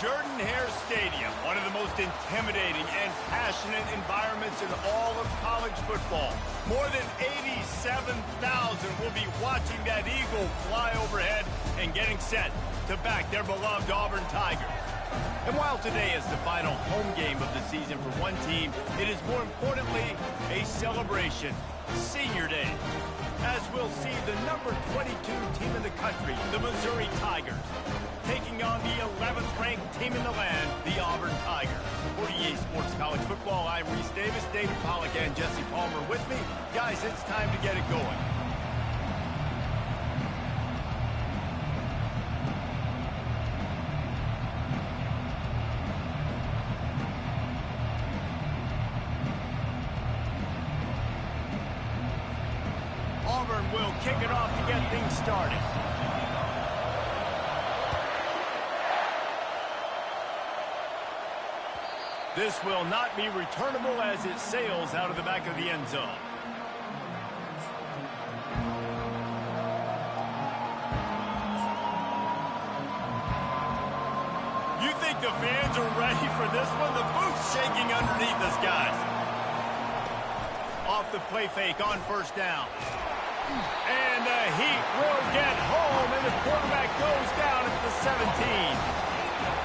Jordan-Hare Stadium, one of the most intimidating and passionate environments in all of college football. More than 87,000 will be watching that eagle fly overhead and getting set to back their beloved Auburn Tigers. And while today is the final home game of the season for one team, it is more importantly a celebration, Senior Day, as we'll see the number 22 team in the country, the Missouri Tigers, taking on the 11th ranked team in the land, the Auburn Tigers. For EA Sports College Football, I'm Reese Davis, David Pollack, and Jesse Palmer with me. Guys, it's time to get it going. Auburn will kick it off to get things started. This will not be returnable as it sails out of the back of the end zone. You think the fans are ready for this one? The booth's shaking underneath us, guys. Off the play fake on first down. And the heat will get home, and the quarterback goes down at the 17.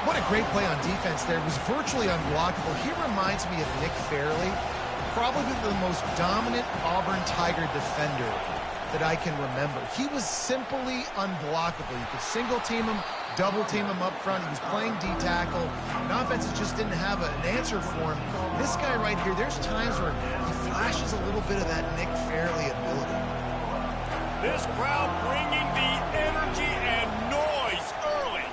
What a great play on defense there. It was virtually unblockable. He reminds me of Nick Fairley, probably the most dominant Auburn Tiger defender that I can remember. He was simply unblockable. You could single team him, double team him up front. He was playing D-tackle. And offenses just didn't have an answer for him. This guy right here, there's times where he flashes a little bit of that Nick Fairley ability. This crowd bringing the energy and noise early.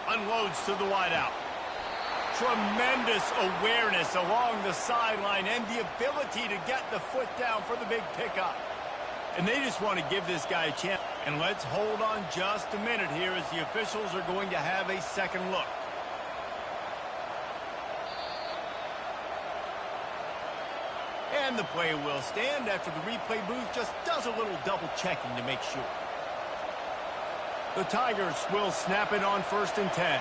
Unloads to the wideout. Tremendous awareness along the sideline and the ability to get the foot down for the big pickup. And they just want to give this guy a chance. And let's hold on just a minute here as the officials are going to have a second look. And the play will stand after the replay booth just does a little double checking to make sure. The Tigers will snap it on 1st and 10.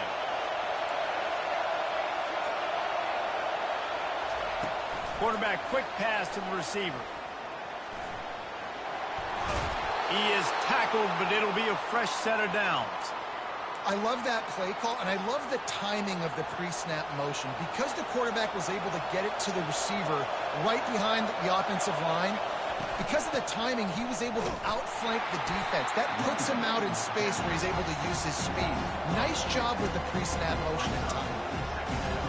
Quarterback quick pass to the receiver. He is tackled, but it'll be a fresh set of downs. I love that play call, and I love the timing of the pre-snap motion. Because the quarterback was able to get it to the receiver right behind the offensive line, because of the timing, he was able to outflank the defense. That puts him out in space where he's able to use his speed. Nice job with the pre-snap motion and timing.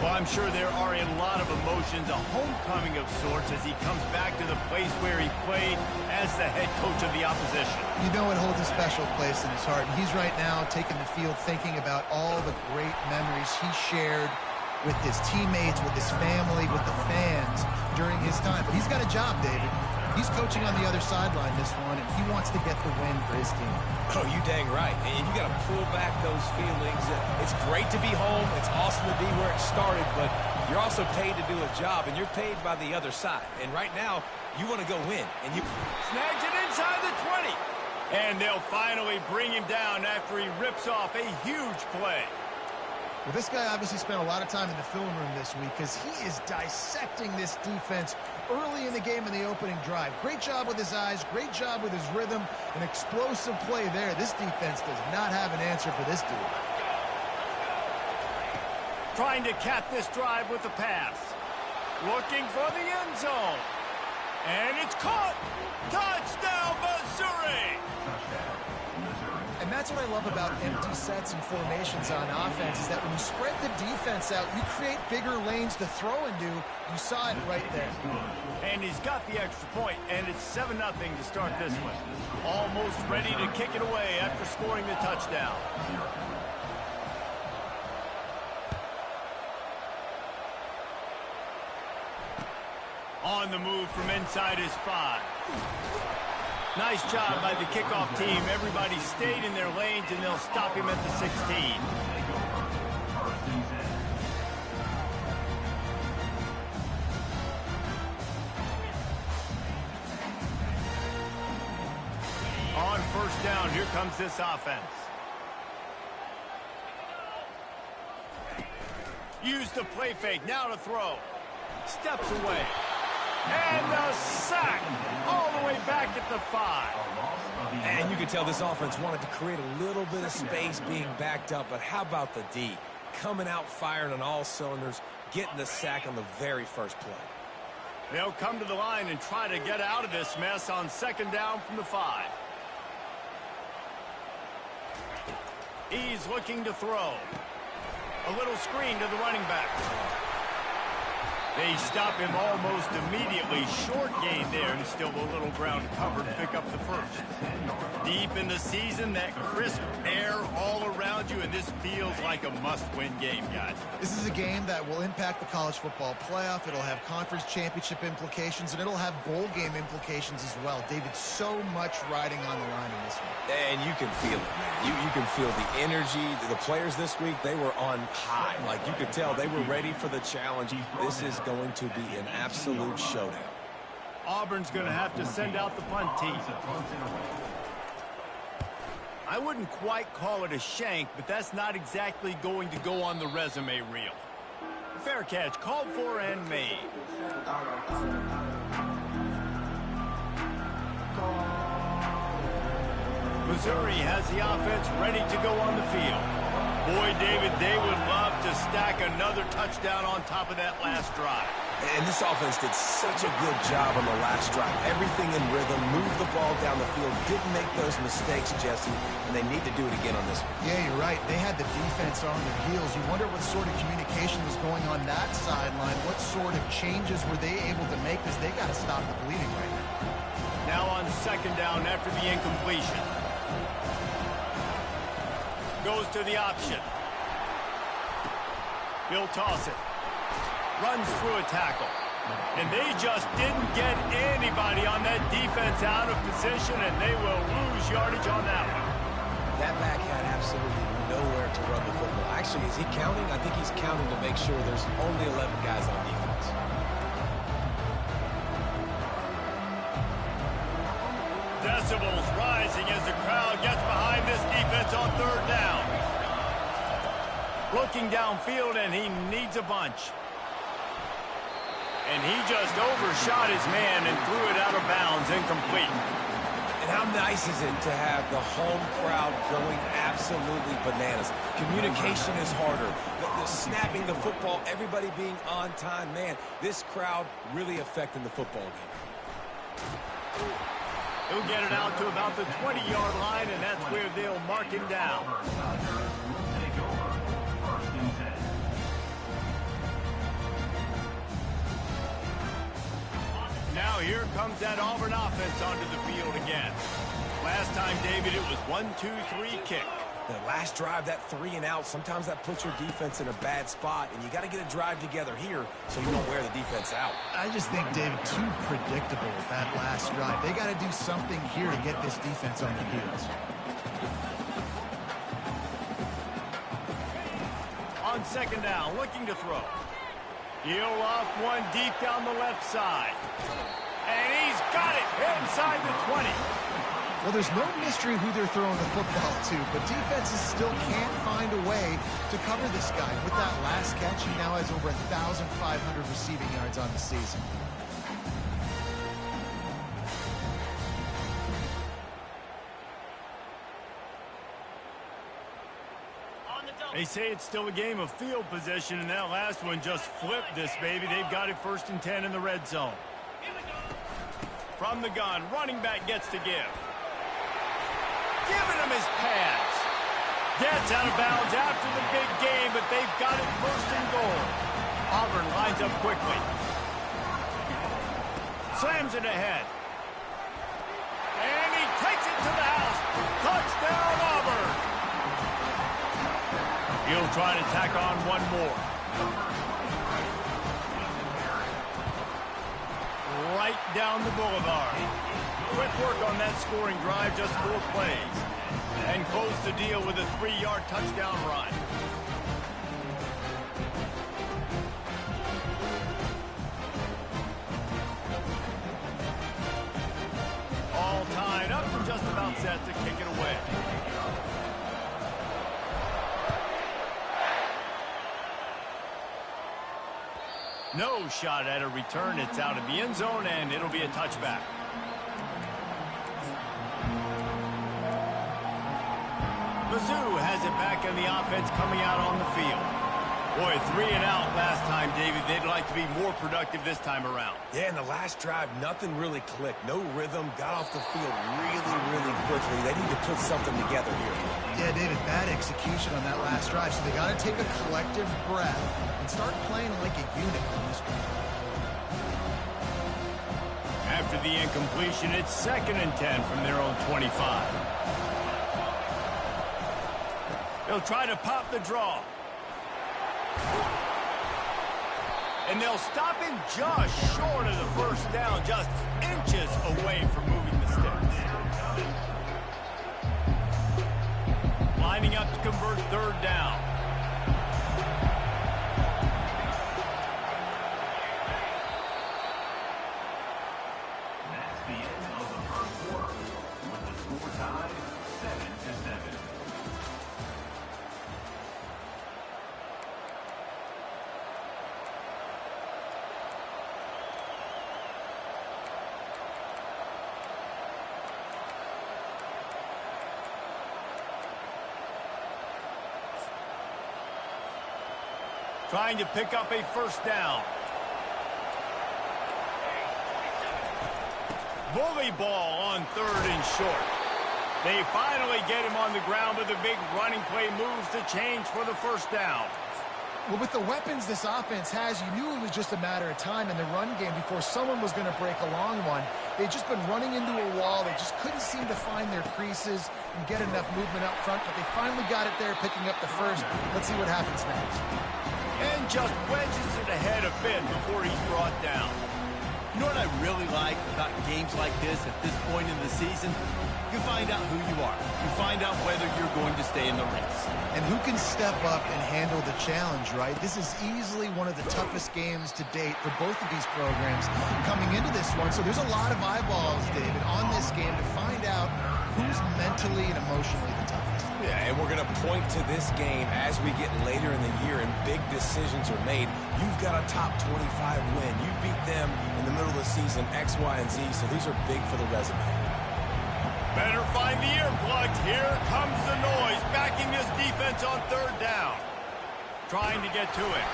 Well, I'm sure there are a lot of emotions, a homecoming of sorts as he comes back to the place where he played as the head coach of the opposition. You know it holds a special place in his heart. And he's right now taking the field thinking about all the great memories he shared with his teammates, with his family, with the fans during his time. But he's got a job, David. He's coaching on the other sideline this one, and he wants to get the win for his team. Oh, you dang right. And you got to pull back those feelings. It's great to be home. It's awesome to be where it started, but you're also paid to do a job, and you're paid by the other side. And right now, you want to go win. And you snags it inside the 20. And they'll finally bring him down after he rips off a huge play. Well, this guy obviously spent a lot of time in the film room this week because he is dissecting this defense early in the game in the opening drive. Great job with his eyes, great job with his rhythm, an explosive play there. This defense does not have an answer for this dude. Trying to cap this drive with the pass. Looking for the end zone. And it's caught. Touchdown, Missouri! And that's what I love about empty sets and formations on offense is that when you spread the defense out, you create bigger lanes to throw into. You saw it right there. And he's got the extra point, and it's 7-0 to start this one. Almost ready to kick it away after scoring the touchdown. On the move from inside his 5. Nice job by the kickoff team. Everybody stayed in their lanes, and they'll stop him at the 16. On first down, here comes this offense. Use the play fake, now to throw. Steps away. And the sack all the way back at the 5. And you can tell this offense wanted to create a little bit of space being backed up, but how about the D? Coming out firing on all cylinders, getting the sack on the very first play. They'll come to the line and try to get out of this mess on 2nd down from the 5. He's looking to throw. A little screen to the running back. They stop him almost immediately. Short gain there, and still a little ground covered to pick up the first. Deep in the season, that crisp air all around you, and this feels like a must-win game, guys. This is a game that will impact the college football playoff. It'll have conference championship implications, and it'll have bowl game implications as well. David, so much riding on the line in this one. And you can feel it, man. You can feel the energy. The players this week, they were on high. Like, you could tell they were ready for the challenge. This is going to be an absolute showdown. Auburn's going to have to send out the punt team. I wouldn't quite call it a shank, but that's not exactly going to go on the resume reel. Fair catch, called for and made. Missouri has the offense ready to go on the field. Boy, David, they would love to stack another touchdown on top of that last drive. And this offense did such a good job on the last drive. Everything in rhythm, moved the ball down the field, didn't make those mistakes, Jesse, and they need to do it again on this one. Yeah, you're right. They had the defense on their heels. You wonder what sort of communication was going on that sideline. What sort of changes were they able to make, because they got to stop the bleeding right now. Now on 2nd down after the incompletion. Goes to the option. He'll toss it. Runs through a tackle. And they just didn't get anybody on that defense out of position, and they will lose yardage on that one. That back had absolutely nowhere to run the football. Actually, is he counting? I think he's counting to make sure there's only 11 guys on defense. Decibels rising as the crowd gets behind this defense on 3rd down. Looking downfield, and he needs a bunch. And he just overshot his man and threw it out of bounds, incomplete. And how nice is it to have the home crowd going absolutely bananas? Communication is harder. The snapping the football, everybody being on time. Man, this crowd really affecting the football game. He'll get it out to about the 20-yard line, and that's where they'll mark him down. Now here comes that Auburn offense onto the field again. Last time, David, it was 1-2-3 kick. The last drive, that 3 and out, sometimes that puts your defense in a bad spot, and you got to get a drive together here so you don't wear the defense out. I just think, David, too predictable with that last drive. They got to do something here to get this defense on their heels. On 2nd down, looking to throw. He'll off one deep down the left side. And he's got it inside the 20. Well, there's no mystery who they're throwing the football to, but defenses still can't find a way to cover this guy. With that last catch, he now has over 1,500 receiving yards on the season. They say it's still a game of field position, and that last one just flipped this baby. They've got it 1st and 10 in the red zone. From the gun, running back gets to give. Giving him his pads. Gets out of bounds after the big game, but they've got it 1st and goal. Auburn lines up quickly. Slams it ahead. And he takes it to the house. Touchdown, Auburn. He'll try to tack on one more. Right down the boulevard. Quick work on that scoring drive, just 4 plays. And close the deal with a 3-yard touchdown run. All tied up and just about set to kick it away. No shot at a return. It's out of the end zone, and it'll be a touchback. Mizzou has it back in the offense coming out on the field. Boy, 3 and out last time, David. They'd like to be more productive this time around. Yeah, in the last drive, nothing really clicked. No rhythm. Got off the field really quickly. They need to put something together here. Yeah, David, bad execution on that last drive. So they got to take a collective breath and start playing like a unit on this drive. After the incompletion, it's 2nd and 10 from their own 25. They'll try to pop the draw. And they'll stop him just short of the first down, just inches away from moving the sticks. Lining up to convert 3rd down. That's the end of the first quarter, with the score tied 7-7. Trying to pick up a first down. Bully ball on 3rd and short. They finally get him on the ground with a big running play, moves the change for the first down. Well, with the weapons this offense has, you knew it was just a matter of time in the run game before someone was going to break a long one. They'd just been running into a wall. They just couldn't seem to find their creases and get enough movement up front, but they finally got it there, picking up the first. Let's see what happens next. And just wedges it ahead a bit before he's brought down. You know what I really like about games like this at this point in the season? You find out who you are. You find out whether you're going to stay in the race. And who can step up and handle the challenge, right? This is easily one of the toughest games to date for both of these programs coming into this one. So there's a lot of eyeballs, David, on this game to find out who's mentally and emotionally the toughest. Yeah, and we're going to point to this game as we get later in the year and big decisions are made. You've got a top 25 win. You beat them in the middle of the season, X, Y, and Z, so these are big for the resume. Better find the earplugs. Here comes the noise, backing this defense on 3rd down. Trying to get to it.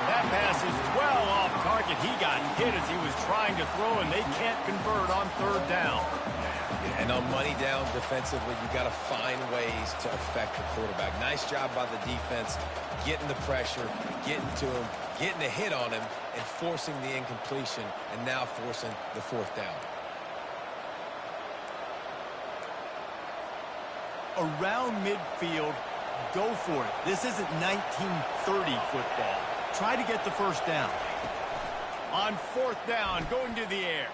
That pass is well off target. He got hit as he was trying to throw, and they can't convert on 3rd down. And on money down defensively, you got to find ways to affect the quarterback. Nice job by the defense, getting the pressure, getting to him, getting a hit on him, and forcing the incompletion, and now forcing the 4th down. Around midfield, go for it. This isn't 1930 football. Try to get the first down. On 4th down, going to the air.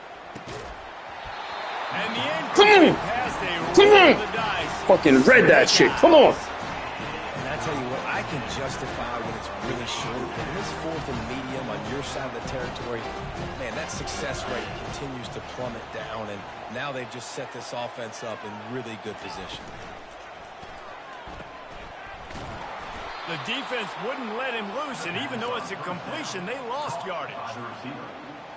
And the incomplete pass, they roll the dice. Fucking read that shit. Come on. And I tell you what, I can justify when it's really short, but when it's 4th and medium on your side of the territory, man, that success rate continues to plummet down, and now they've just set this offense up in really good position. The defense wouldn't let him loose, and even though it's a completion, they lost yardage.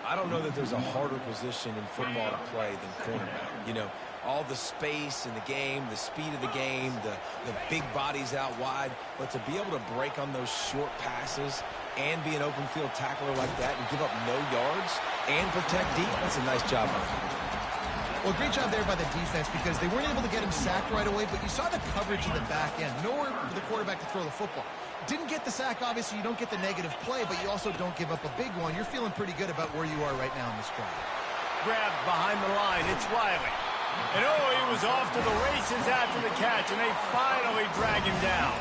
I don't know that there's a harder position in football to play than cornerback. You know, all the space in the game, the speed of the game, the big bodies out wide. But to be able to break on those short passes and be an open field tackler like that and give up no yards and protect deep, that's a nice job by him. Well, great job there by the defense because they weren't able to get him sacked right away, but you saw the coverage in the back end. Nowhere for the quarterback to throw the football. Didn't get the sack, obviously. You don't get the negative play, but you also don't give up a big one. You're feeling pretty good about where you are right now in this drive. Grabbed behind the line. It's Riley. And he was off to the races after the catch, and they finally drag him down.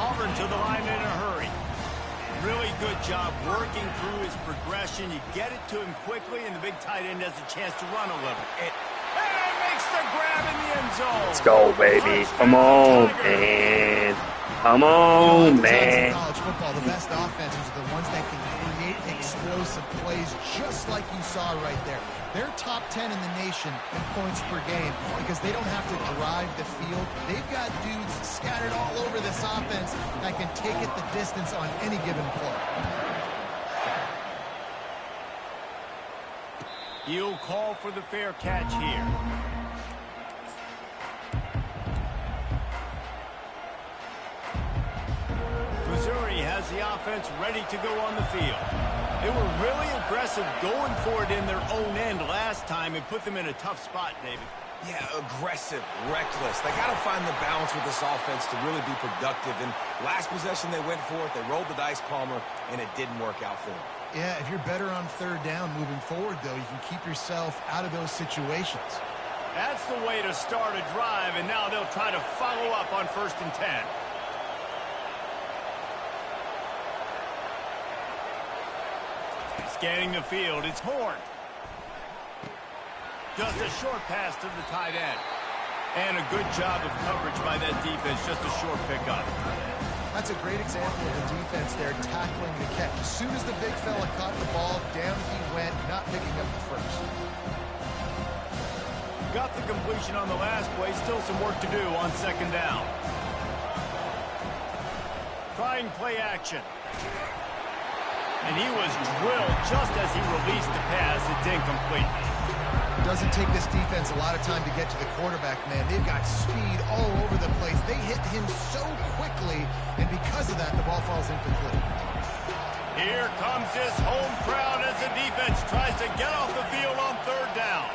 Auburn to the line in a hurry. Really good job working through his progression. You get it to him quickly, and the big tight end has a chance to run a little. And makes the grab in the end zone. Let's go, baby. Come on, man. Come on, man. In college football, the best offenses are the ones that can create explosive plays just like you saw right there. They're top 10 in the nation in points per game because they don't have to drive the field. They've got dudes scattered all over this offense that can take it the distance on any given play. He'll call for the fair catch here. Missouri has the offense ready to go on the field. They were really aggressive going for it in their own end last time and put them in a tough spot, David. Yeah, aggressive, reckless. They got to find the balance with this offense to really be productive. And last possession they went for it, they rolled the dice, Palmer, and it didn't work out for them. Yeah, if you're better on third down moving forward, though, you can keep yourself out of those situations. That's the way to start a drive, and now they'll try to follow up on 1st and 10. Scanning the field, it's Horn. Just a short pass to the tight end. And a good job of coverage by that defense, just a short pickup. That's a great example of the defense there tackling the catch. As soon as the big fella caught the ball, down he went, not picking up the first. Got the completion on the last play, still some work to do on 2nd down. Trying play action. And he was drilled just as he released the pass. It's incomplete. Doesn't take this defense a lot of time to get to the quarterback, man. They've got speed all over the place. They hit him so quickly, and because of that, the ball falls incomplete. Here comes this home crowd as the defense tries to get off the field on 3rd down.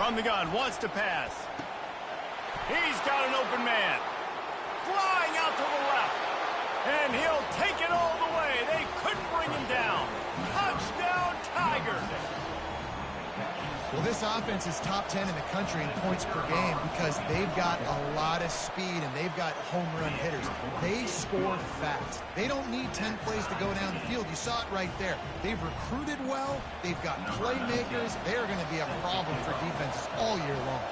From the gun, wants to pass. He's got an open man. Flying out to the left. And he'll take it all the way. They couldn't bring him down. Touchdown, Tigers. Well, this offense is top 10 in the country in points per game because they've got a lot of speed and they've got home run hitters. They score fast. They don't need 10 plays to go down the field. You saw it right there. They've recruited well. They've got playmakers. They are going to be a problem for defenses all year long.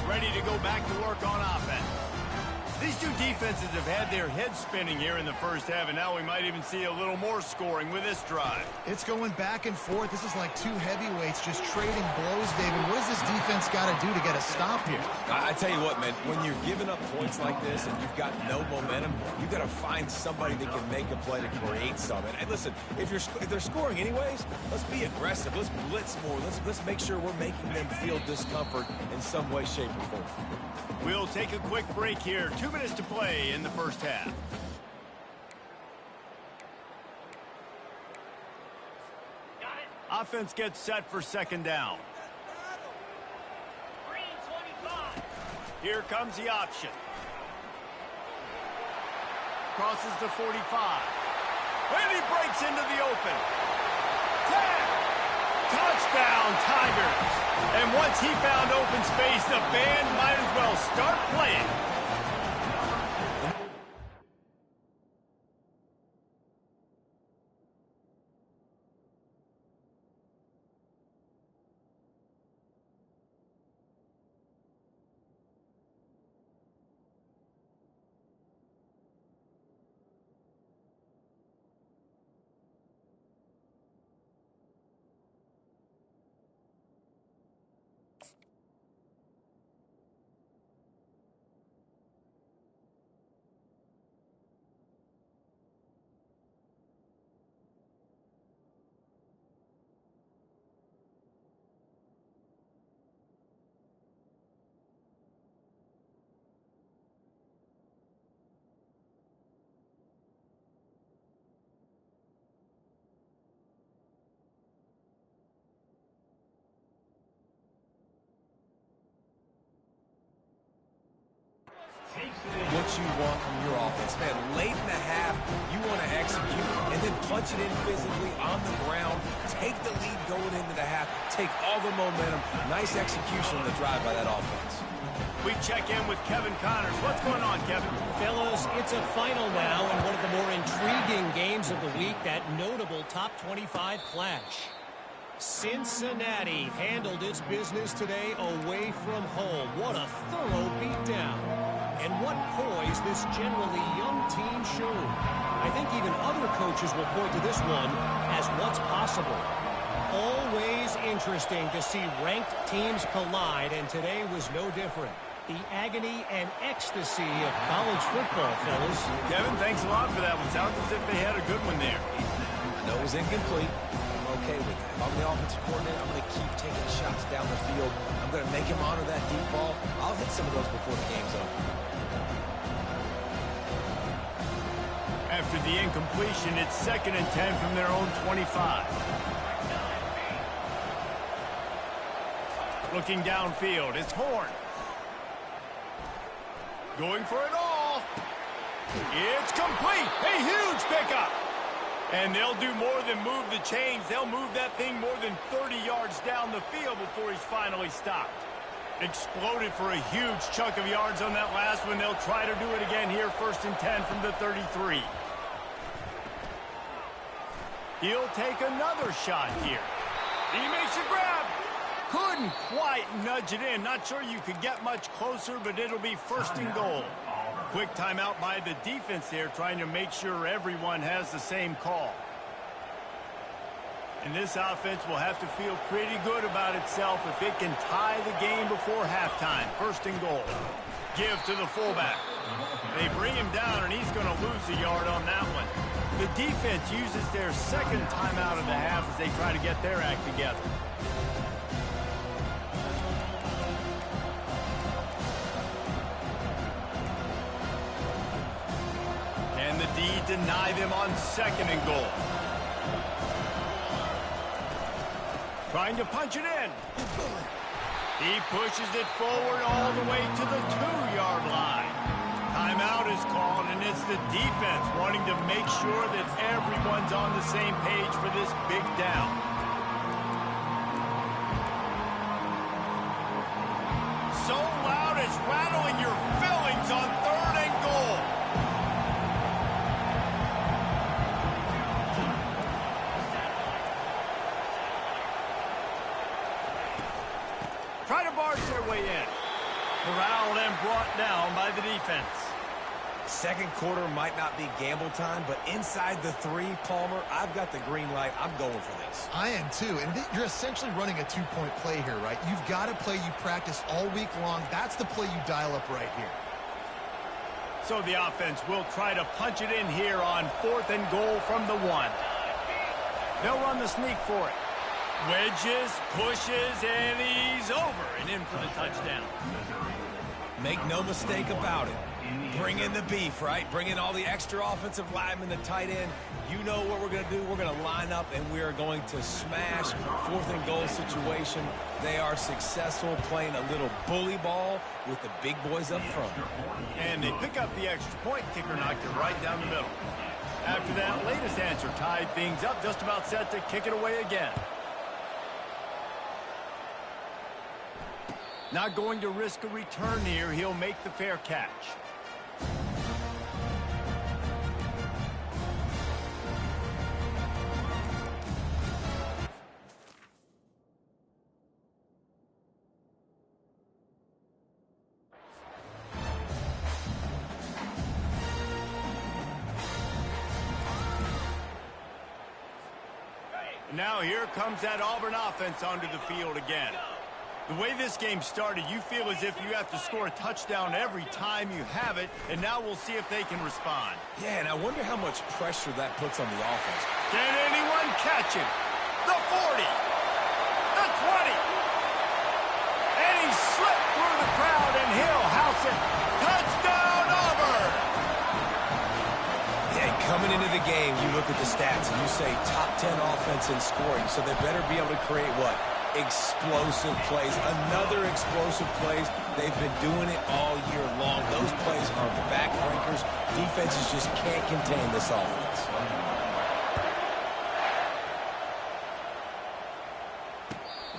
Ready to go back to work on offense. These two defenses have had their heads spinning here in the first half, and now we might even see a little more scoring with this drive. It's going back and forth. This is like two heavyweights just trading blows, David. What does this defense got to do to get a stop here? I tell you what, man, when you're giving up points like this and you've got no momentum, you've got to find somebody that can make a play to create something. And listen, if they're scoring anyways, let's be aggressive. Let's blitz more. Let's make sure we're making them feel discomfort in some way, shape, or form. We'll take a quick break here. 2 minutes to play in the first half. Offense gets set for 2nd down. Here comes the option. Crosses the 45. And he breaks into the open. 10. Touchdown, Tigers. And once he found open space, the band might as well start playing. What you want from your offense, man. Late in the half, you want to execute and then punch it in physically on the ground. Take the lead going into the half. Take all the momentum. Nice execution on the drive by that offense. We check in with Kevin Connors. What's going on, Kevin? Fellas, it's a final now and one of the more intriguing games of the week, that notable top 25 clash. Cincinnati handled its business today away from home. What a thorough beatdown. And what poise this generally young team showed. I think even other coaches will point to this one as what's possible. Always interesting to see ranked teams collide, and today was no different. The agony and ecstasy of college football, fellas. Kevin, thanks a lot for that one. Sounds as if they had a good one there. I know it was incomplete. I'm okay with that. If I'm the offensive coordinator, I'm going to keep taking shots down the field. I'm going to make him honor that deep ball. I'll hit some of those before the game's over. After the incompletion, it's 2nd and 10 from their own 25. Looking downfield, it's Horn. Going for it all. It's complete. A huge pickup. And they'll do more than move the chains. They'll move that thing more than 30 yards down the field before he's finally stopped. Exploded for a huge chunk of yards on that last one. They'll try to do it again here, 1st and 10 from the 33. He'll take another shot here. He makes a grab. Couldn't quite nudge it in. Not sure you could get much closer, but it'll be 1st and goal. Quick timeout by the defense there, trying to make sure everyone has the same call. And this offense will have to feel pretty good about itself if it can tie the game before halftime. 1st and goal. Give to the fullback. They bring him down, and he's going to lose a yard on that one. The defense uses their 2nd timeout of the half as they try to get their act together. And the D deny them on 2nd and goal. Trying to punch it in. He pushes it forward all the way to the 2-yard line. Timeout is called, and it's the defense wanting to make sure that everyone's on the same page for this big down. So loud it's rattling your fillings on 3rd and goal. Try to barge their way in. Corralled and brought down by the defense. 2nd quarter might not be gamble time, but inside the 3, Palmer, I've got the green light. I'm going for this. I am too, and you're essentially running a 2-point play here, right? You've got a play you practice all week long. That's the play you dial up right here. So the offense will try to punch it in here on 4th and goal from the 1. They'll run the sneak for it. Wedges, pushes, and he's over and in for the touchdown. Make no mistake about it. Bring in the beef, right? Bring in all the extra offensive linemen, the tight end. You know what we're going to do. We're going to line up, and we are going to smash 4th and goal situation. They are successful playing a little bully ball with the big boys up front. And they pick up the extra point. Kicker knocked it right down the middle. After that latest answer tied things up, just about set to kick it away again. Not going to risk a return here. He'll make the fair catch. Now here comes that Auburn offense onto the field again. The way this game started, you feel as if you have to score a touchdown every time you have it, and now we'll see if they can respond. Yeah, and I wonder how much pressure that puts on the offense. Can anyone catch him? The 40, the 20, and he slipped through the crowd, and he'll house it. Touchdown, Auburn! Yeah, coming into the game, you look at the stats, and you say top 10 offense in scoring, so they better be able to create what? Explosive plays. Another explosive plays. They've been doing it all year long. Those plays are backbreakers. Defenses just can't contain this offense.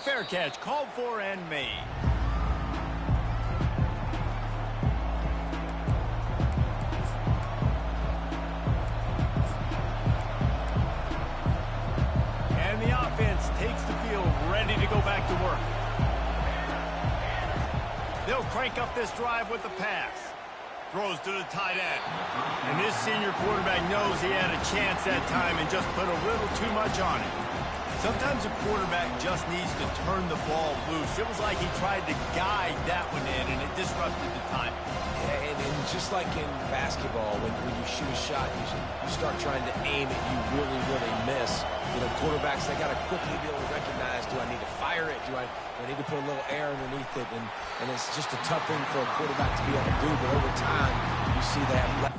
Fair catch called for and made. And the offense takes the field, ready to go back to work. They'll crank up this drive with the pass. Throws to the tight end. And this senior quarterback knows he had a chance that time and just put a little too much on it. Sometimes a quarterback just needs to turn the ball loose. It was like he tried to guide that one in, and it disrupted the time. Yeah, and just like in basketball, when you shoot a shot, you start trying to aim it, you really, really miss. You know, quarterbacks, they got to quickly be able to recognize, do I need to fire it? Do I need to put a little air underneath it? And it's just a tough thing for a quarterback to be able to do, but over time, you see that.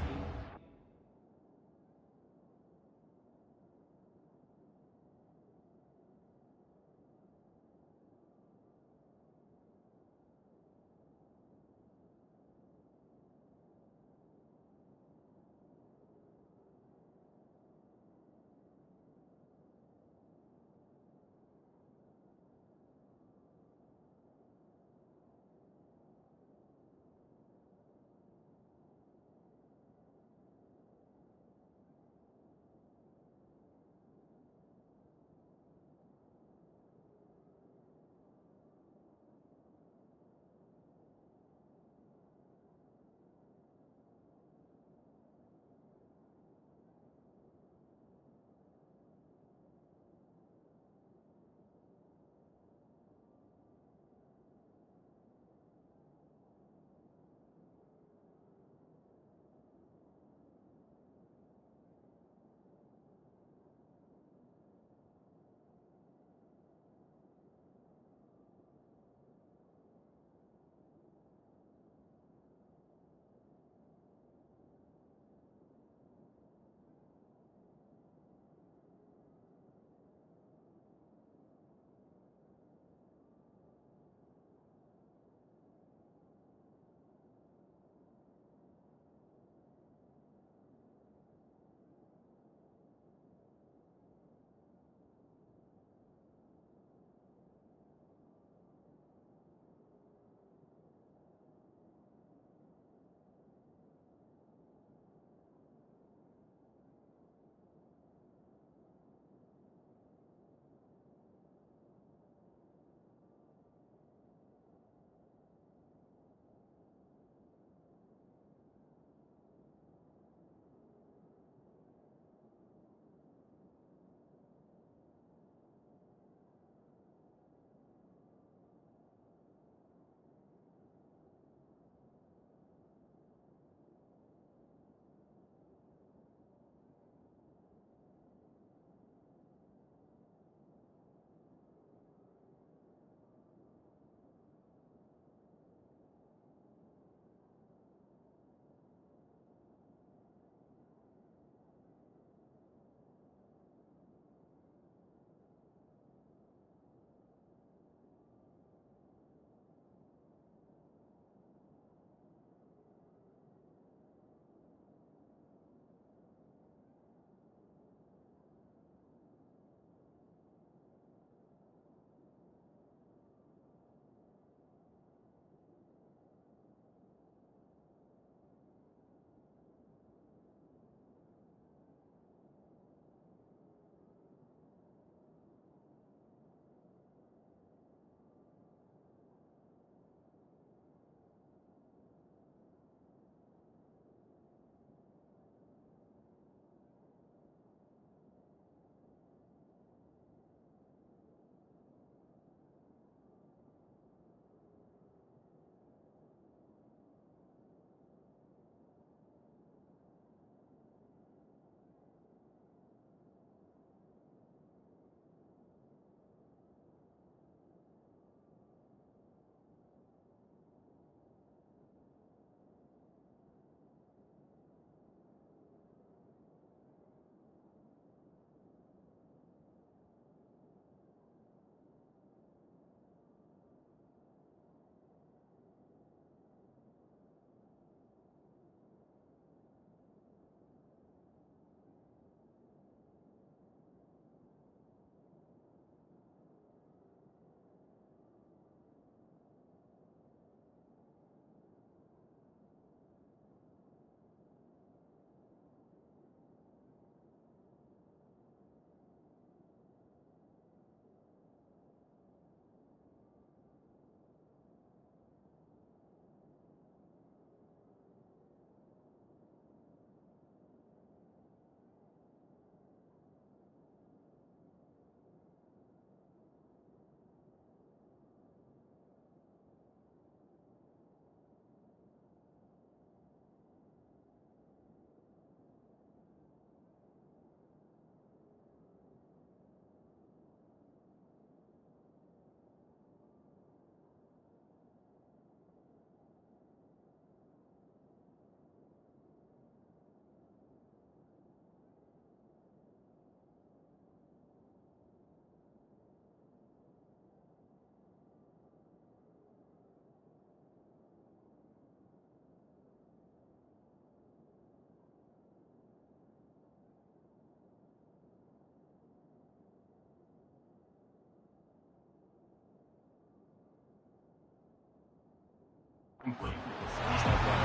Complete. Sounds like that.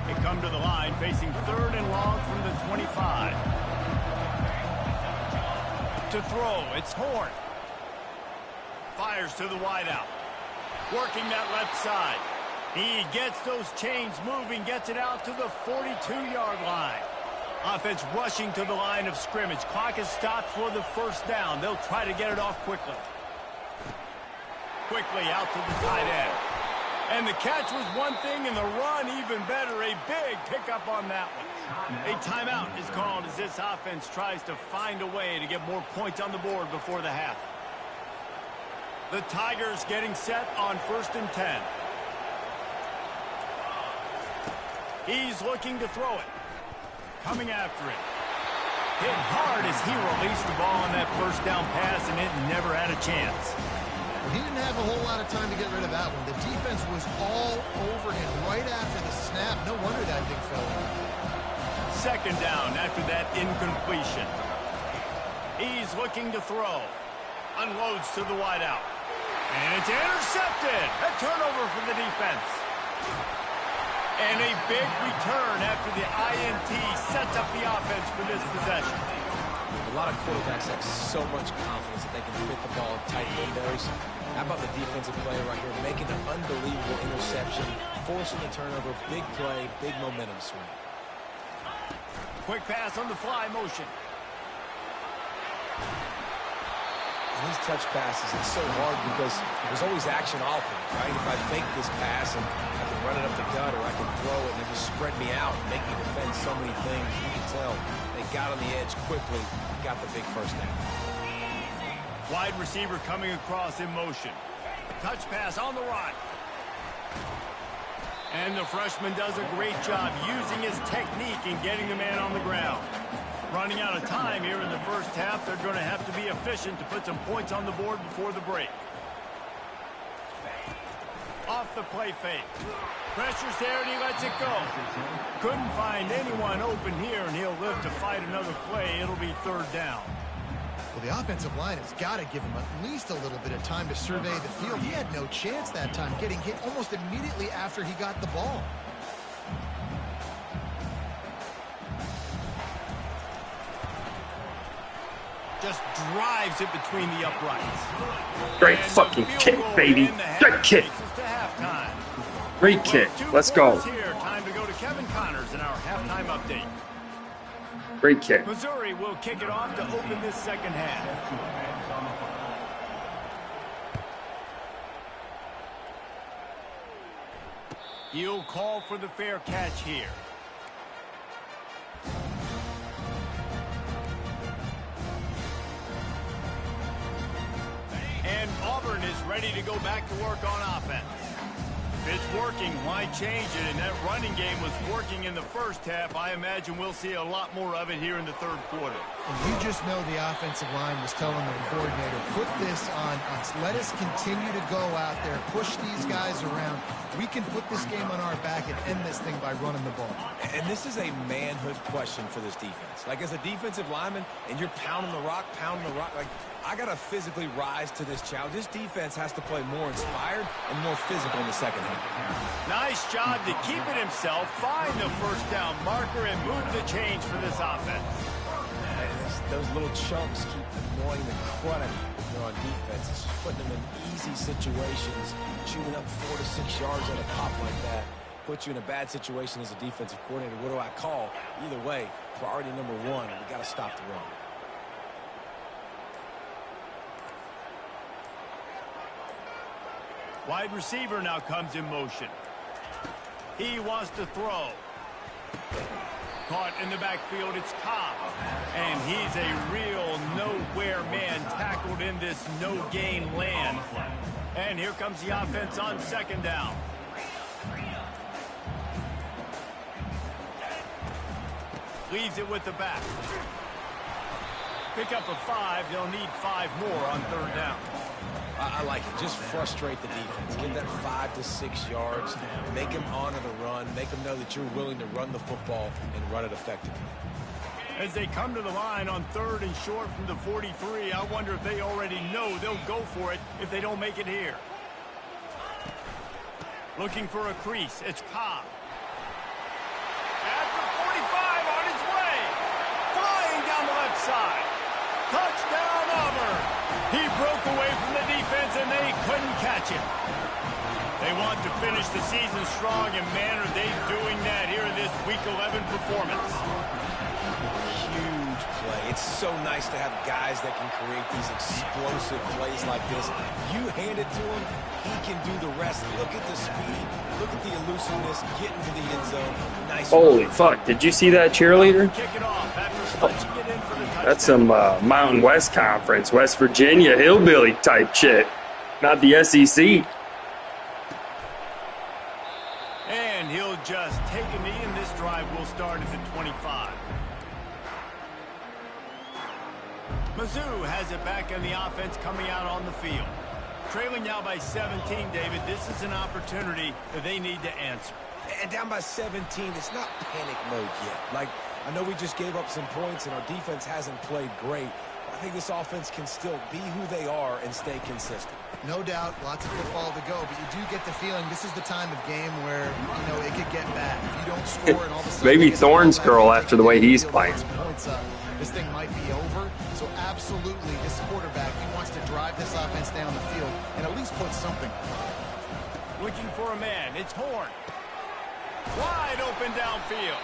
They come to the line facing 3rd and long from the 25. To throw, it's Horn. Fires to the wideout. Working that left side. He gets those chains moving, gets it out to the 42-yard line. Offense rushing to the line of scrimmage. Clock is stopped for the 1st down. They'll try to get it off quickly. Quickly out to the tight end. And the catch was one thing, and the run even better. A big pickup on that one. A timeout is called as this offense tries to find a way to get more points on the board before the half. The Tigers getting set on 1st and 10. He's looking to throw it. Coming after it. Hit hard as he released the ball on that 1st down pass, and it never had a chance. He didn't have a whole lot of time to get rid of that one. The defense was all over him right after the snap. No wonder that thing fell in. 2nd down after that incompletion. He's looking to throw. Unloads to the wideout. And it's intercepted. A turnover for the defense. And a big return after the INT sets up the offense for this possession. A lot of quarterbacks have so much confidence that they can fit the ball in tight windows. How about the defensive player right here making an unbelievable interception, forcing the turnover, big play, big momentum swing. Quick pass on the fly motion. And these touch passes, it's so hard because there's always action off of it, right? If I fake this pass and I can run it up the gut or I can throw it and it just spread me out and make me defend so many things, you can tell they got on the edge quickly, got the big 1st down. Wide receiver coming across in motion. Touch pass on the run. And the freshman does a great job using his technique and getting the man on the ground. Running out of time here in the 1st half. They're going to have to be efficient to put some points on the board before the break. Off the play fake. Pressure's there and he lets it go. Couldn't find anyone open here, and he'll live to fight another play. It'll be 3rd down. Well, the offensive line has got to give him at least a little bit of time to survey the field. He had no chance that time, getting hit almost immediately after he got the ball. Just drives it between the uprights. Great fucking kick, baby. Great kick. Great kick. Let's go. Here, time to go to Kevin Connors in our halftime update. Great kick. Missouri will kick it off to open this 2nd half. He'll call for the fair catch here. And Auburn is ready to go back to work on offense. If it's working, why change it? And that running game was working in the 1st half. I imagine we'll see a lot more of it here in the 3rd quarter. And you just know the offensive line was telling the coordinator, put this on us. Let us continue to go out there, push these guys around. We can put this game on our back and end this thing by running the ball. And this is a manhood question for this defense. Like, as a defensive lineman, and you're pounding the rock, like, I got to physically rise to this challenge. This defense has to play more inspired and more physical in the 2nd half. Nice job to keep it himself, find the 1st down marker, and move the chains for this offense. Those little chunks keep annoying the crud out of you when you're on defense. It's just putting them in easy situations, chewing up 4 to 6 yards on a pop like that. Puts you in a bad situation as a defensive coordinator. What do I call? Either way, priority number 1, we got to stop the run. Wide receiver now comes in motion. He wants to throw. Caught in the backfield, it's Ka Kaw. And he's a real nowhere man, tackled in this no-gain land. And here comes the offense on 2nd down. Leaves it with the back. Pick up a 5. They'll need 5 more on 3rd down. I like it. Just frustrate the defense. Give that 5 to 6 yards. Make them honor the run. Make them know that you're willing to run the football and run it effectively. As they come to the line on 3rd and short from the 43, I wonder if they already know they'll go for it if they don't make it here. Looking for a crease, it's Ka. At the 45 on his way. Flying down the left side. Touchdown Auburn. He broke away from the defense and they couldn't catch him. They want to finish the season strong, and man, are they doing that here in this Week 11 performance. Huge play. It's so nice to have guys that can create these explosive plays like this. You hand it to him, he can do the rest. Look at the speed. Look at the elusiveness. Getting to the end zone. Nice. Holy fuck. Did you see that cheerleader? That's some Mountain West Conference, West Virginia, hillbilly type shit. Not the SEC. And he'll just take a knee, and this drive will start at the 25. Mizzou has it back in the offense coming out on the field. Trailing now by 17, David. This is an opportunity that they need to answer. And down by 17, it's not panic mode yet. Like, I know we just gave up some points and our defense hasn't played great. I think this offense can still be who they are and stay consistent. No doubt, lots of football to go, but you do get the feeling this is the time of game where, you know, it could get bad. If you don't score and all of a sudden... Maybe Thorne's girl after the way he's playing. This thing might be over, so absolutely, this quarterback, he wants to drive this offense down the field and at least put something. Looking for a man, it's Horn. Wide open downfield.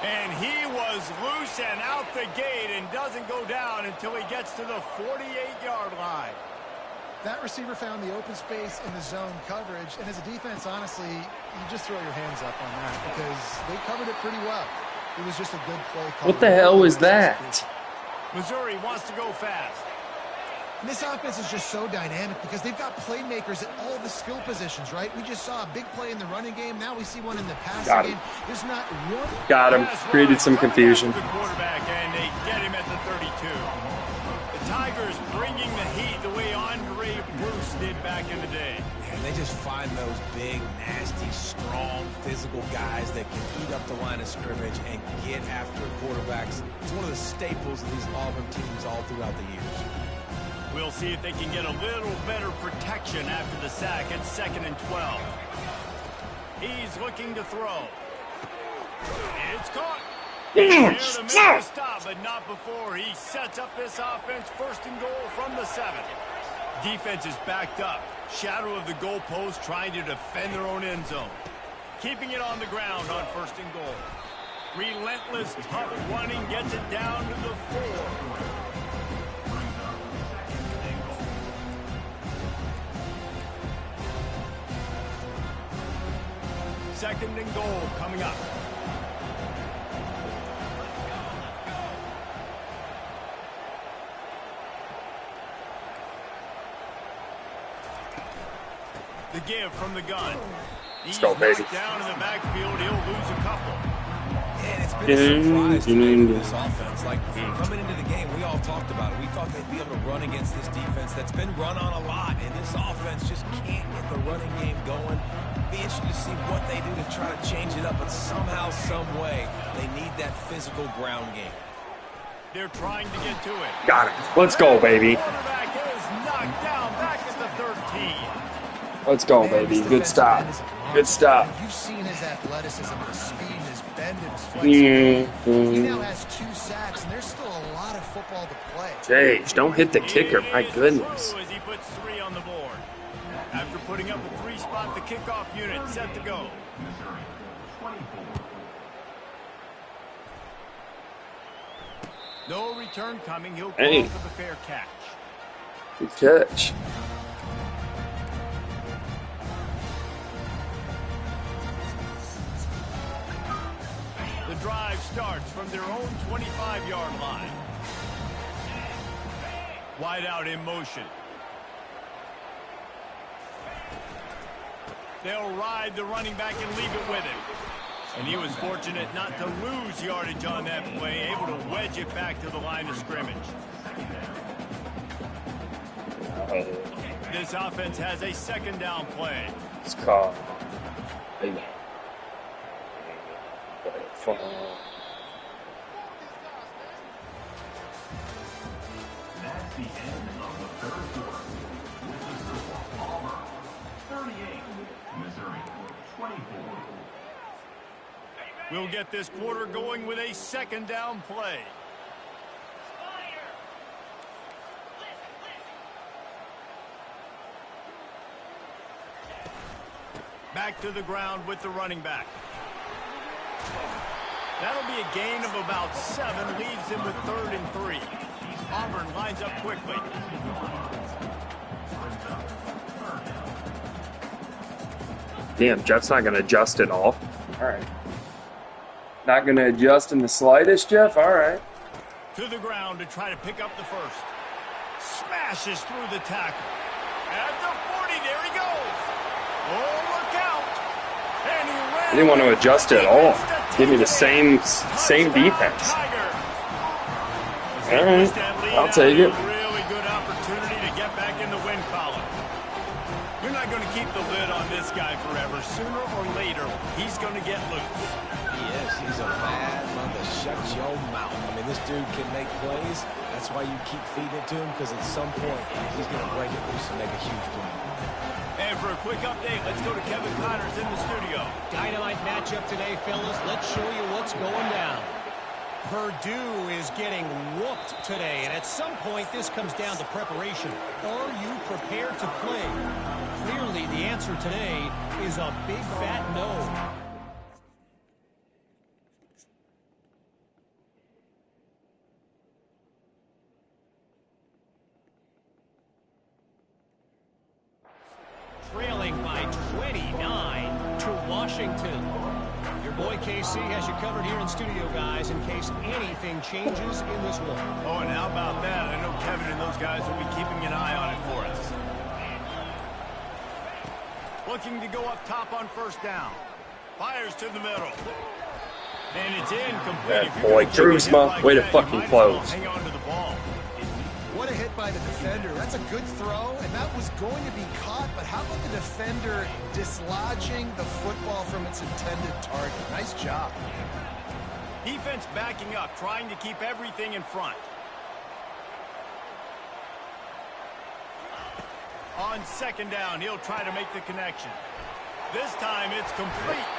And he was loose and out the gate and doesn't go down until he gets to the 48-yard line. That receiver found the open space in the zone coverage, and as a defense, honestly, you just throw your hands up on that because they covered it pretty well. It was just a good play call. What the hell was that? Missouri wants to go fast. And this offense is just so dynamic because they've got playmakers at all the skill positions, right? We just saw a big play in the running game. Now we see one in the passing game. There's not one. Got him. Created some confusion. The quarterback, and they get him at the 32. The Tigers bringing the heat the way Andre Bruce did back in the day. And they just find those big, nasty, strong, physical guys that can eat up the line of scrimmage and get after quarterbacks. It's one of the staples of these Auburn teams all throughout the years. We'll see if they can get a little better protection after the sack at 2nd and 12. He's looking to throw. It's caught. There to make the stop, but not before he sets up this offense. 1st and goal from the 7. Defense is backed up. Shadow of the goalpost trying to defend their own end zone. Keeping it on the ground on 1st and goal. Relentless, tough running gets it down to the 4. Second and goal coming up. The give from the gun. He's go, baby. Down in the backfield, he'll lose a couple. And it's been a surprise today for this offense. Like, coming into the game, we all talked about it. We thought they'd be able to run against this defense that's been run on a lot, and this offense just can't get the running game going. Be interested to see what they do to try to change it up, but somehow, some way, they need that physical ground game. They're trying to get to it. Got it. Let's go, baby. Quarterback is knocked down back at the 13. Let's go, baby. Good stop. Good stop. You've seen his athleticism, his speed, his bend, and his flexibility. He now has 2 sacks, and there's still a lot of football to play. Jeez, don't hit the kicker. My goodness. As he puts 3 on the board. After putting up a 3-spot, the kickoff unit set to go. No return coming. He'll call for the fair catch. Good catch. The drive starts from their own 25-yard line. Wide out in motion. They'll ride the running back and leave it with him. And he was fortunate not to lose yardage on that play, able to wedge it back to the line of scrimmage. This offense has a 2nd down play. It's called. the end of the third quarter. With the score, Auburn 38, Missouri 24. We'll get this quarter going with a second down play. Back to the ground with the running back. That'll be a gain of about 7, leaves him with 3rd and 3. Auburn lines up quickly. Damn, Jeff's not going to adjust at all. All right. Not going to adjust in the slightest, Jeff? All right. To the ground to try to pick up the first. Smashes through the tackle. At the 40, there he goes. Oh, look out. And he ran. I didn't want to adjust at all. Give me the same defense. All right, I'll take it. Really good opportunity to get back in the win column. You're not going to keep the lid on this guy forever. Sooner or later, he's going to get loose. He is. He's a bad mother. Shut your mouth. I mean, this dude can make plays. That's why you keep feeding it to him, because at some point, he's going to break it loose and make a huge play. And for a quick update, let's go to Kevin Connors in the studio. Dynamite matchup today, fellas. Let's show you what's going down. Purdue is getting whooped today, and at some point, this comes down to preparation. Are you prepared to play? Clearly, the answer today is a big fat no. Trailing by 29 to Washington. Your boy KC has you covered here in studio, guys, in case anything changes in this one. Oh, and how about that? I know Kevin and those guys will be keeping an eye on it for us. Looking to go up top on first down. Fires to the middle. And it's incomplete. That boy, Druzma, way to fucking close. Hang on to the ball. What a hit by the defender. That's a good throw, and that was going to be caught, but how about the defender dislodging the football from its intended target? Nice job. Defense backing up, trying to keep everything in front. On second down, he'll try to make the connection. This time it's complete.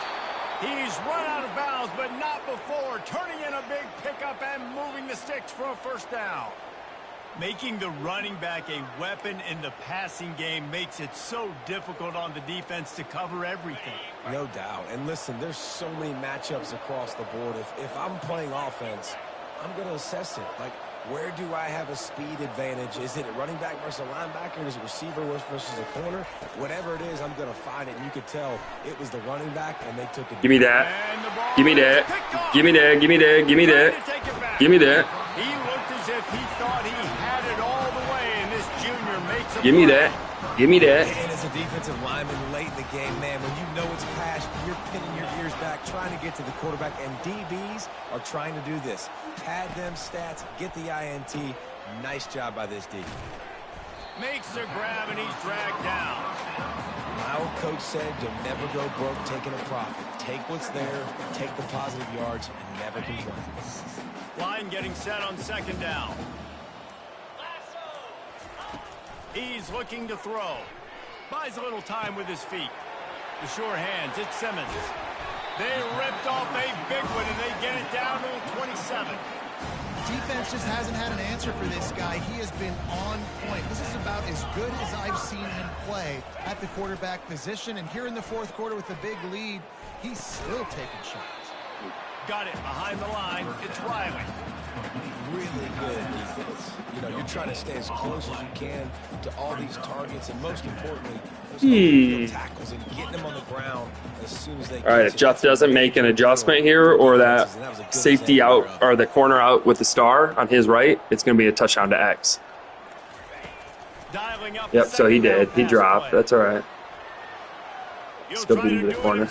He's run out of bounds, but not before. Turning in a big pickup and moving the sticks for a first down. Making the running back a weapon in the passing game makes it so difficult on the defense to cover everything. No doubt. And listen, there's so many matchups across the board. If I'm playing offense, I'm going to assess it. Like, where do I have a speed advantage? Is it a running back versus a linebacker? Is it receiver versus a corner? Whatever it is, I'm going to find it. And you could tell it was the running back, and they took it. Give me that. Give me that. Give me that. Give me that. Give me that. Give me that. He looked as if he thought he had it all the way, and this junior makes a Give me that. Give me that. And as a defensive lineman late in the game, man, when you know it's pass, you're pinning your ears back, trying to get to the quarterback, and DBs are trying to do this. Pad them stats, get the INT. Nice job by this D. Makes the grab, and he's dragged down. My old coach said you'll never go broke taking a profit. Take what's there, take the positive yards, and never complain. Line getting set on second down. He's looking to throw. Buys a little time with his feet. The sure hands, it's Simmons. They ripped off a big one, and they get it down to the 27. Defense just hasn't had an answer for this guy. He has been on point. This is about as good as I've seen him play at the quarterback position. And here in the fourth quarter with a big lead, he's still taking shots. Got it behind the line. It's Riley. Really good defense. You know, you're trying to stay as close as you can to all these targets, and most importantly, those tackles and getting them on the ground as soon as they. All right, if Jeff doesn't make an adjustment here, or that safety out, or the corner out with the star on his right, it's going to be a touchdown to X. Yep, so he did. He dropped. That's all right. Still beating the corner.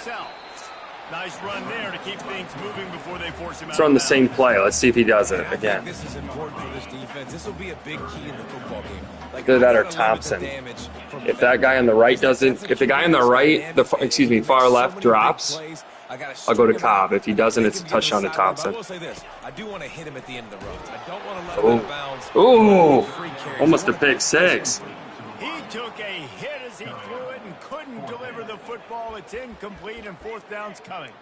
Nice run there to keep things moving before they force him out. Let's run the same play. Let's see if he does it again. This is important for this defense. This will be a big key in the football game. Like, either that or Thompson. If that guy on the right doesn't, if the guy on the right, far left drops, I'll go to Cobb. If he doesn't, it's a touchdown to Thompson. I will say this. I do want to hit him at the end of the road. I don't want to let him out of bounds. Ooh, almost a pick six. He took a hit as he threw it and couldn't deliver the football. It's incomplete and fourth down's coming.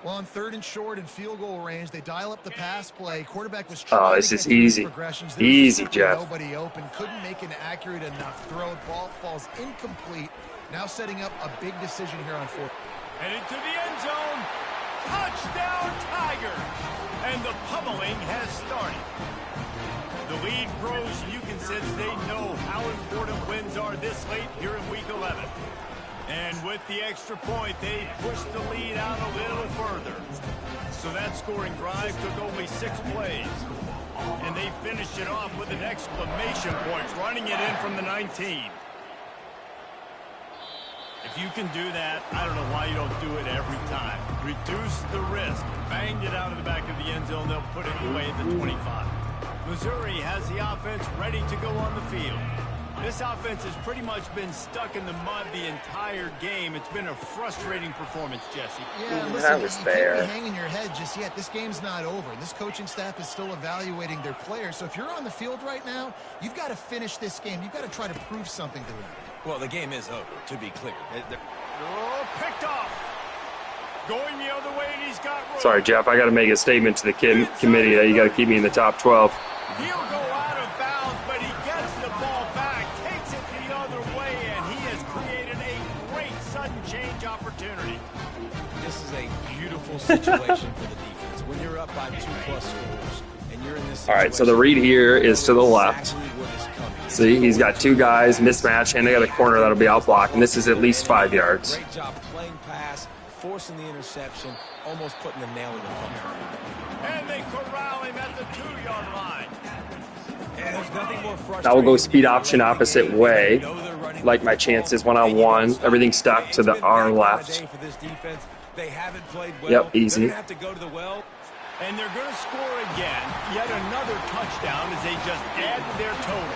Well, on 3rd and short and field goal range, they dial up the pass play. Quarterback was Oh, trying this to is get through easy. progressions. Easy, Jeff. Nobody open. Couldn't make an accurate enough throw. Ball falls incomplete. Now setting up a big decision here on 4th. Headed to the end zone. Touchdown, Tigers. And the pummeling has started. The lead grows, and you can sense they know how important wins are this late here in Week 11. And with the extra point, they pushed the lead out a little further. So that scoring drive took only 6 plays. And they finished it off with an exclamation point, running it in from the 19. If you can do that, I don't know why you don't do it every time. Reduce the risk. Banged it out of the back of the end zone. They'll put it away at the 25. Missouri has the offense ready to go on the field. This offense has pretty much been stuck in the mud the entire game. It's been a frustrating performance, Jesse. Yeah, listen, that was you fair. can't be hanging your head just yet. This game's not over. This coaching staff is still evaluating their players. So if you're on the field right now, you've got to finish this game. You've got to try to prove something to them. Well, the game is over, to be clear. Oh, picked off. Going the other way, and he's got room. Sorry, Jeff. I got to make a statement to the committee that you got to keep me in the top 12. He'll go out of bounds, but he gets the ball back, takes it the other way, and he has created a great sudden change opportunity. This is a beautiful situation for the defense. When you're up by 2+ scores, and you're in this situation, All right, so the read here is to the left. See, he's got 2 guys, mismatch, and they got a corner that'll be out blocked, and this is at least 5 yards. Great job playing pass, forcing the interception, almost putting the nail in the coffin. And they corral him at the 2-yard line. And there's nothing more frustrating. Now we'll go speed option opposite way. Like my chances one-on-one. Everything stuck to our left. For this defense, they haven't played well. Yep, easy. They're gonna have to go to the well. And they're going to score again. Yet another touchdown as they just add to their total.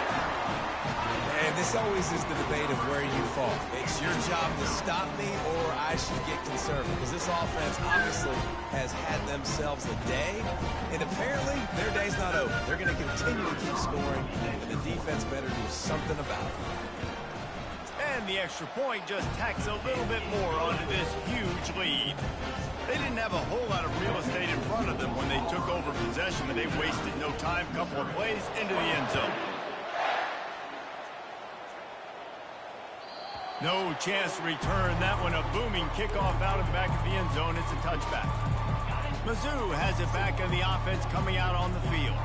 And this always is the debate of where you fall. It's your job to stop me, or I should get conservative. Because this offense obviously has had themselves a day, and apparently their day's not over. They're going to continue to keep scoring, and the defense better do something about it. And the extra point just tacks a little bit more onto this huge lead. They didn't have a whole lot of real estate in front of them when they took over possession, and they wasted no time. Couple of plays into the end zone. No chance to return that one. A booming kickoff out of the back of the end zone. It's a touchback. Mizzou has it back in the offense coming out on the field.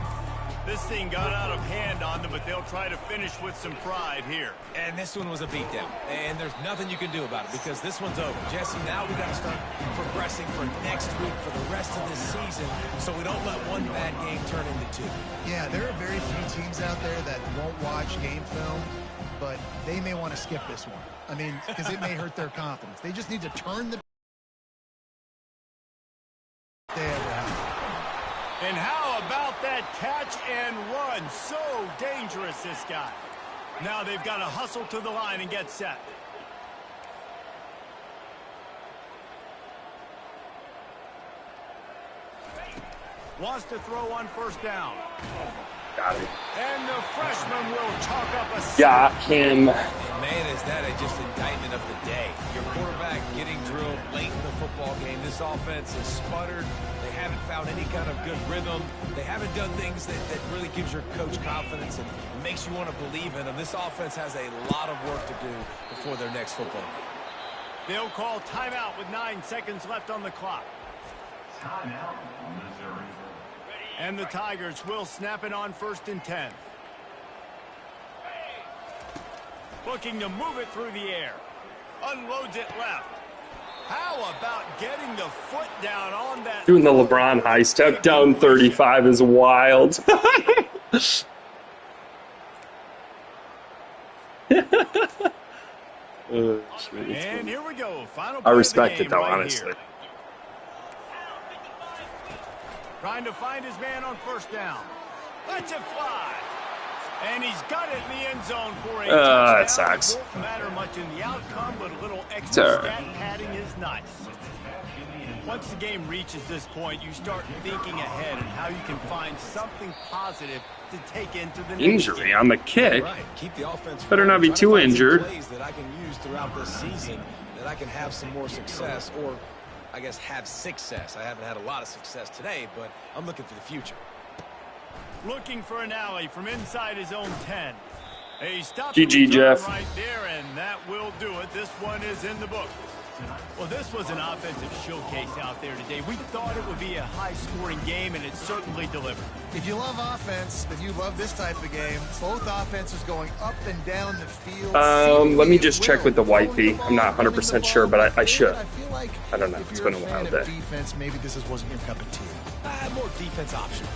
This thing got out of hand on them, but they'll try to finish with some pride here. And this one was a beatdown. And there's nothing you can do about it because this one's over. Jesse, now we got to start progressing for next week for the rest of this season so we don't let one bad game turn into 2. Yeah, there are very few teams out there that won't watch game film, but they may want to skip this one. I mean, because it may hurt their confidence. They just need to turn the they ever have. And how about that catch and run? So dangerous, this guy. Now they've got to hustle to the line and get set. Wants to throw on first down. Got it. And the freshman will chalk up a Got him. And man, is that just indictment of the day. Your quarterback getting drilled late in the football game. This offense has sputtered. They haven't found any kind of good rhythm. They haven't done things that really gives your coach confidence and makes you want to believe in them. This offense has a lot of work to do before their next football game. They'll call timeout with 9 seconds left on the clock. Timeout, Missouri. And the Tigers will snap it on 1st and 10. Looking to move it through the air. Unloads it left. How about getting the foot down on that? Doing the LeBron high step down 35 is wild. And here we go. Final I play of the respect game it though, right honestly. here. Trying to find his man on first down. Lets it fly. And he's got it in the end zone for a touchdown. That sucks. It won't matter much in the outcome, but a little extra stat padding is nice. Once the game reaches this point, you start thinking ahead and how you can find something positive to take into the next Injury game. on the kick. Right. Keep the offense Better not be Try to too find some injured. plays that I can use throughout this season that I can have some more success, or I guess have success. I haven't had a lot of success today, but I'm looking for the future. Looking for an alley from inside his own 10. A stop GG, Jeff. right there, and that will do it. This one is in the book. Well, this was an offensive showcase out there today. We thought it would be a high-scoring game, and it certainly delivered. If you love offense, then you love this type of game. Both offenses going up and down the field. Let me just check with the wifey. I'm not 100% sure, but I should. feel like I don't know. if It's you're been a fan while of there. defense, maybe this wasn't your cup of tea. More defense option.